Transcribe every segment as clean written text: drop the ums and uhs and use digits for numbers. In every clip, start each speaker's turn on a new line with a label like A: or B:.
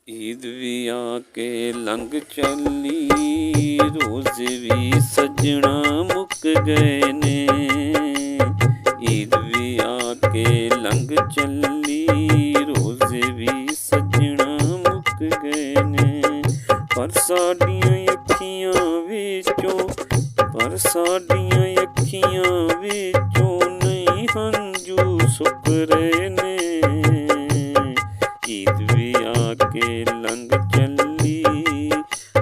A: ईद भी आके लंघ चली, रोज़ भी सजना मुक गए ने। ईद भी आके लंघ चली, रोज़ भी सजना मुक गए ने। पर साडियां अखियां विचों, पर साडियां अखियां विचों नहीं हंजू सुक रहे ने। ईद भी आके लंघ चली,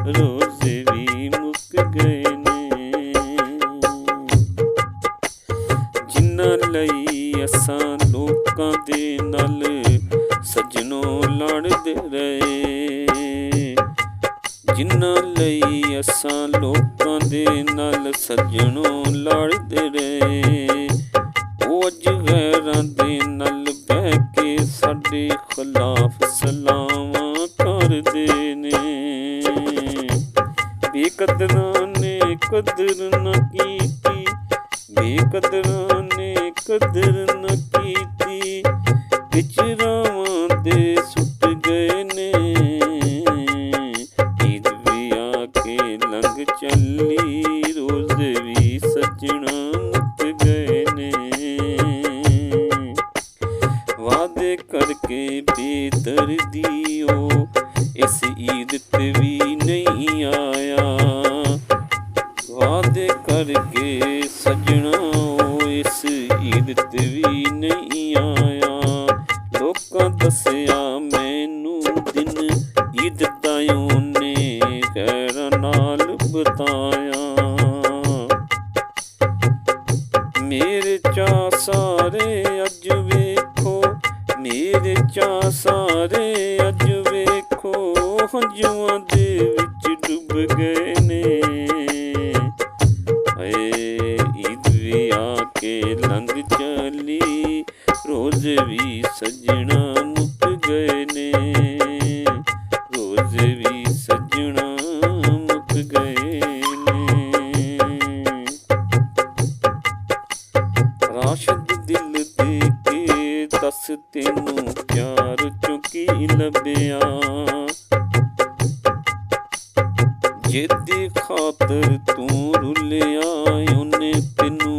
A: रोज़ भी मुक गए ने। जिन्हां लई असां लोकां दे नाल सजनों लड़दे रहे, जिन्हां लई असां लोकां दे नाल सजनों लड़दे रहे, ਉਹ ਅੱਜ ਗੈਰਾਂ ਦੇ ਨਾਲ ਬਹਿ ਕੇ ਸਾਡੇ ਖਿਲਾਫ ਸਲਾਵਾਂ ਕਰਦੇ ਨੇ। ਬੇਕਦਰਾਂ ਨੇ ਕਦਰ ਨਾ ਕੀਤੀ, ਬੇਕਦਰਾਂ ਨੇ ਕਦਰ ਨਾ ਕੀਤੀ, ਵਿੱਚ ਰਾਵਾਂ ਦੇ ਸੁੱਟ ਗਏ ਨੇ। ਈਦ ਵੀ ਆ ਕੇ ਲੰਘ ਚੱਲੀ, ਰੋਜ਼ ਵੀ ਸੱਜਣਾ ਮੁੱਕ ਗਏ ਨੇ। वादे करके बेदर्दियों इस ईद ते भी नहीं आया, वादे करके सजना इस ईद ते भी नहीं आया। लोकां दसिया मैनू दिन ईद दा ओने गैरां नाल बताया। मेरे चा सारे अज वेखो, मेरे चा सारे अज वेखो हंजुआं दे विच डुब गए ने। ईद भी आके लंघ चली, रोज़ भी सजना मुक गए ने। रोज़ भी सजना मुक गए ने। राशिद दिल दे के दस तेनू प्यार चों की लभ्या, जिहदी खातर तू रुलिया उन्ने तेनू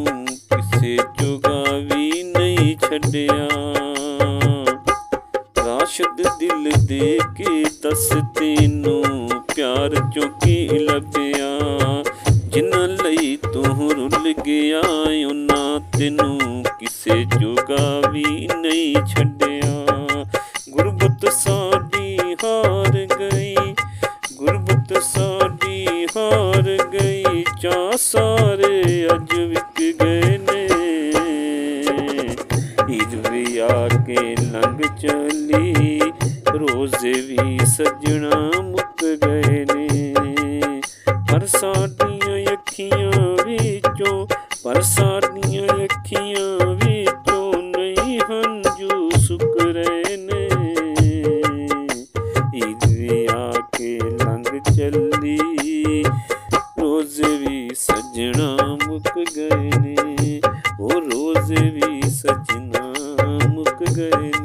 A: किसे जोगा भी नहीं छड्डिया। राशिद दिल दे के दस तेनू प्यार चों की लभ्या, जिन्हां लई तू रुल गया उन्हां तेनू किसे जोगा भी नहीं छड्डिया। गुरबत साडी हार गई, गुरबत साडी हार गई, चा सारे अज विक गए ने। ईद भी आके लंघ चली, रोज़ भी सजना मुक गए ने। पर साडियां अखियां विचों, पर साडियां अखियां विचों नहीं हंजू सुक रहे ने। ईद भी आके लंघ चली, रोज़ भी सजना मुक गए ने। वो रोज़ भी सजना मुक गए ने।